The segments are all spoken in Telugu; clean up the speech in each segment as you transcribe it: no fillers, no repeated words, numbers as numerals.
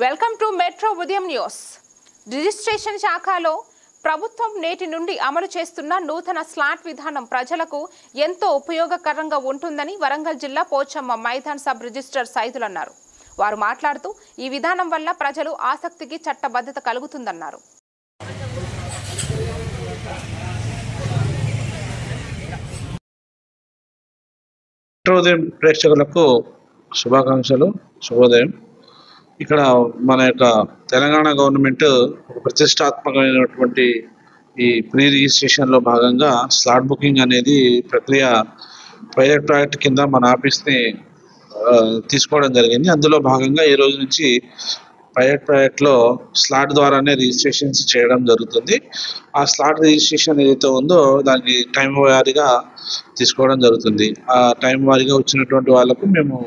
వెల్కమ్ టు మెట్రో ఉదయం న్యూస్. రిజిస్ట్రేషన్ శాఖలో ప్రభుత్వం నేటి నుండి అమలు చేస్తున్న నూతన స్లాట్ విధానం ప్రజలకు ఎంతో ఉపయోగకరంగా ఉంటుందని వరంగల్ జిల్లా పోచమ్మ మైదాన్ సబ్ రిజిస్టర్ సైదులు అన్నారు. వారు మాట్లాడుతూ ఈ విధానం వల్ల ప్రజలు ఆసక్తికి చట్టబద్ధత కలుగుతుందన్నారు. ఉదయం ప్రేక్షకులకు శుభాకాంక్షలు, శుభోదయం. ఇక్కడ మన యొక్క తెలంగాణ గవర్నమెంట్ ఒక ప్రతిష్టాత్మకమైనటువంటి ఈ ప్రీ రిజిస్ట్రేషన్లో భాగంగా స్లాట్ బుకింగ్ అనేది ప్రక్రియ పైలట్ ప్రాజెక్ట్ కింద మన ఆఫీస్ని తీసుకోవడం జరిగింది. అందులో భాగంగా ఈ రోజు నుంచి పైలట్ ప్రాజెక్ట్లో స్లాట్ ద్వారానే రిజిస్ట్రేషన్స్ చేయడం జరుగుతుంది. ఆ స్లాట్ రిజిస్ట్రేషన్ ఏదైతే ఉందో దానికి టైం వారీగా తీసుకోవడం జరుగుతుంది. ఆ టైం వారీగా వచ్చినటువంటి వాళ్ళకు మేము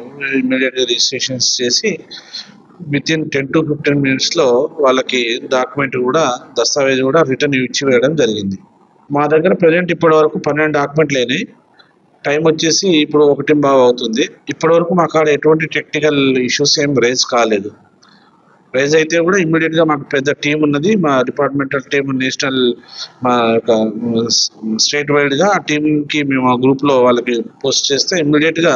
ఇమ్మీడియట్గా రిజిస్ట్రేషన్స్ చేసి వితిన్ 10 to 15 minutesలో వాళ్ళకి డాక్యుమెంట్ కూడా దస్తావేజ్ కూడా రిటర్న్ ఇచ్చి వేయడం జరిగింది. మా దగ్గర ప్రజెంట్ ఇప్పటి వరకు 12 డాక్యుమెంట్లు అయినాయి. టైం వచ్చేసి ఇప్పుడు 1:15 అవుతుంది. ఇప్పటి వరకు మా కాడ ఎటువంటి టెక్నికల్ ఇష్యూస్ ఏం రేజ్ కాలేదు. రైజ్ అయితే కూడా ఇమ్మీడియట్గా మాకు పెద్ద టీం ఉన్నది. మా డిపార్ట్మెంటల్ టీం, నేషనల్ మా యొక్క స్టేట్ వైడ్గా ఆ టీంకి మేము ఆ గ్రూప్లో వాళ్ళకి పోస్ట్ చేస్తే ఇమ్మీడియట్గా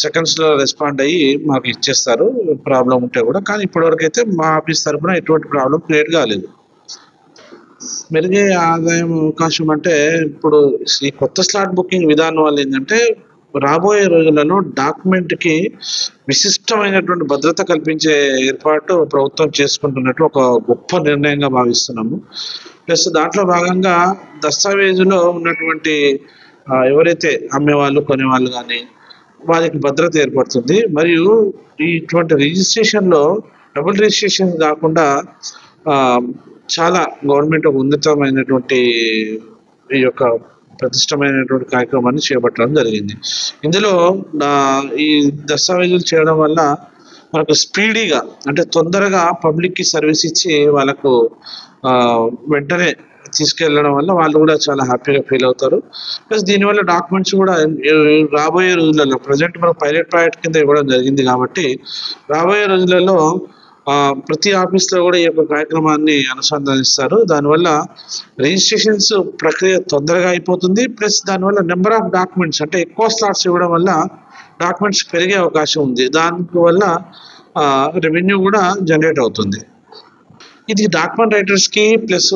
సెకండ్స్లో రెస్పాండ్ అయ్యి మాకు ఇచ్చేస్తారు ప్రాబ్లం ఉంటే కూడా. కానీ ఇప్పటివరకు అయితే మా ఆఫీస్ తరఫున ఎటువంటి ప్రాబ్లం క్రియేట్ కాలేదు. మెరుగే ఆదాయం అవకాశం అంటే ఇప్పుడు ఈ కొత్త స్లాట్ బుకింగ్ విధానం వల్ల ఏంటంటే రాబోయే రోజులలో డాక్యుమెంట్కి విశిష్టమైనటువంటి భద్రత కల్పించే ఏర్పాటు ప్రభుత్వం చేసుకుంటున్నట్టు ఒక గొప్ప నిర్ణయంగా భావిస్తున్నాము. ప్లస్ దాంట్లో భాగంగా దస్తావేజులో ఉన్నటువంటి ఎవరైతే అమ్మేవాళ్ళు, కొనేవాళ్ళు కానీ వారికి భద్రత ఏర్పడుతుంది. మరియు ఇటువంటి రిజిస్ట్రేషన్లో డబుల్ రిజిస్ట్రేషన్ కాకుండా చాలా గవర్నమెంట్ ఒక ఉన్నతమైనటువంటి ఈ యొక్క ప్రతిష్టమైనటువంటి కార్యక్రమాన్ని చేపట్టడం జరిగింది. ఇందులో ఈ దస్తావేజులు చేయడం వల్ల మనకు స్పీడీగా అంటే తొందరగా పబ్లిక్కి సర్వీస్ ఇచ్చి వాళ్ళకు వెంటనే తీసుకెళ్ళడం వల్ల వాళ్ళు కూడా చాలా హ్యాపీగా ఫీల్ అవుతారు. ప్లస్ దీనివల్ల డాక్యుమెంట్స్ కూడా రాబోయే రోజులలో ప్రజెంట్ మనం పైలట్ ప్రాజెక్ట్ కింద ఇవ్వడం జరిగింది కాబట్టి రాబోయే రోజులలో ప్రతి ఆఫీస్లో కూడా ఈ యొక్క కార్యక్రమాన్ని అనుసంధానిస్తారు. దానివల్ల రిజిస్ట్రేషన్స్ ప్రక్రియ తొందరగా అయిపోతుంది. ప్లస్ దానివల్ల నెంబర్ ఆఫ్ డాక్యుమెంట్స్ అంటే ఎక్కువ స్లాట్స్ ఇవ్వడం వల్ల డాక్యుమెంట్స్ పెరిగే అవకాశం ఉంది. దానివల్ల రెవెన్యూ కూడా జనరేట్ అవుతుంది. ఇది డాక్యుమెంట్ రైటర్స్కి ప్లస్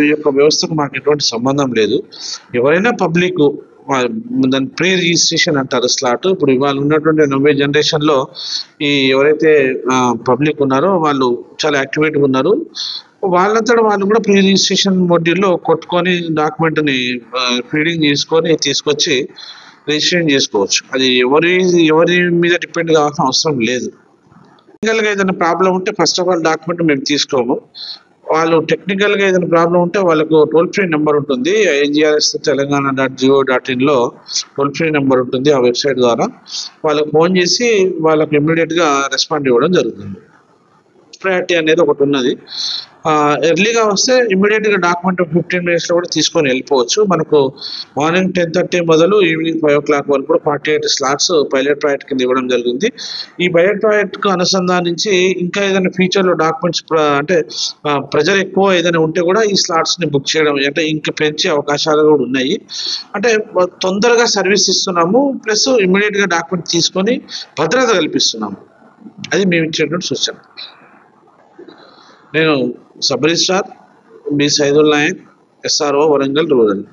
ఈ యొక్క వ్యవస్థకు మాకు ఎటువంటి సంబంధం లేదు. ఎవరైనా పబ్లిక్ దాని ప్రీ రిజిస్ట్రేషన్ అంటారు స్లాట్. ఇప్పుడు ఇవాళ ఉన్నటువంటి నవ్వే జనరేషన్లో ఈ ఎవరైతే పబ్లిక్ ఉన్నారో వాళ్ళు చాలా యాక్టివేట్గా ఉన్నారు. వాళ్ళంతటా వాళ్ళు కూడా ప్రీ రిజిస్ట్రేషన్ మొడ్యూల్లో కొట్టుకొని డాక్యుమెంట్ని ఫీడింగ్ చేసుకొని తీసుకొచ్చి రిజిస్ట్రేషన్ చేసుకోవచ్చు. అది ఎవరి మీద డిపెండ్ కావాల్సిన అవసరం లేదు. టెక్నికల్గా ఏదైనా ప్రాబ్లం ఉంటే ఫస్ట్ ఆఫ్ ఆల్ డాక్యుమెంట్ మేము తీసుకోము. వాళ్ళు టెక్నికల్గా ఏదైనా ప్రాబ్లం ఉంటే వాళ్ళకు టోల్ ఫ్రీ నెంబర్ ఉంటుంది. IGRS Telangana.go.in toll free number ఉంటుంది. ఆ వెబ్సైట్ ద్వారా వాళ్ళకు ఫోన్ చేసి వాళ్ళకు ఇమ్మీడియట్గా రెస్పాండ్ ఇవ్వడం జరుగుతుంది. ప్రయారిటీ అనేది ఒకటి ఉన్నది. ఎర్లీగా వస్తే ఇమ్మీడియట్గా డాక్యుమెంట్ 15 minutesలో కూడా తీసుకొని వెళ్ళిపోవచ్చు. మనకు మార్నింగ్ 10:30 మొదలు ఈవినింగ్ 5 o'clock వరకు కూడా 48 స్లాట్స్ పైలట్ ప్రాజెక్ట్ కింద ఇవ్వడం జరిగింది. ఈ పైలట్ ప్రాజెక్ట్కు అనుసంధానించి ఇంకా ఏదైనా ఫ్యూచర్లో డాక్యుమెంట్స్ అంటే ప్రెజర్ ఎక్కువ ఏదైనా ఉంటే కూడా ఈ స్లాట్స్ని బుక్ చేయడం అంటే ఇంకా పెంచే అవకాశాలు కూడా ఉన్నాయి. అంటే తొందరగా సర్వీస్ ఇస్తున్నాము, ప్లస్ ఇమ్మీడియట్గా డాక్యుమెంట్ తీసుకొని భద్రత కల్పిస్తున్నాము. అది మేము ఇచ్చేటువంటి సూచన. నేను sub registrar B Saidul Nayak, SRO Warangal rural.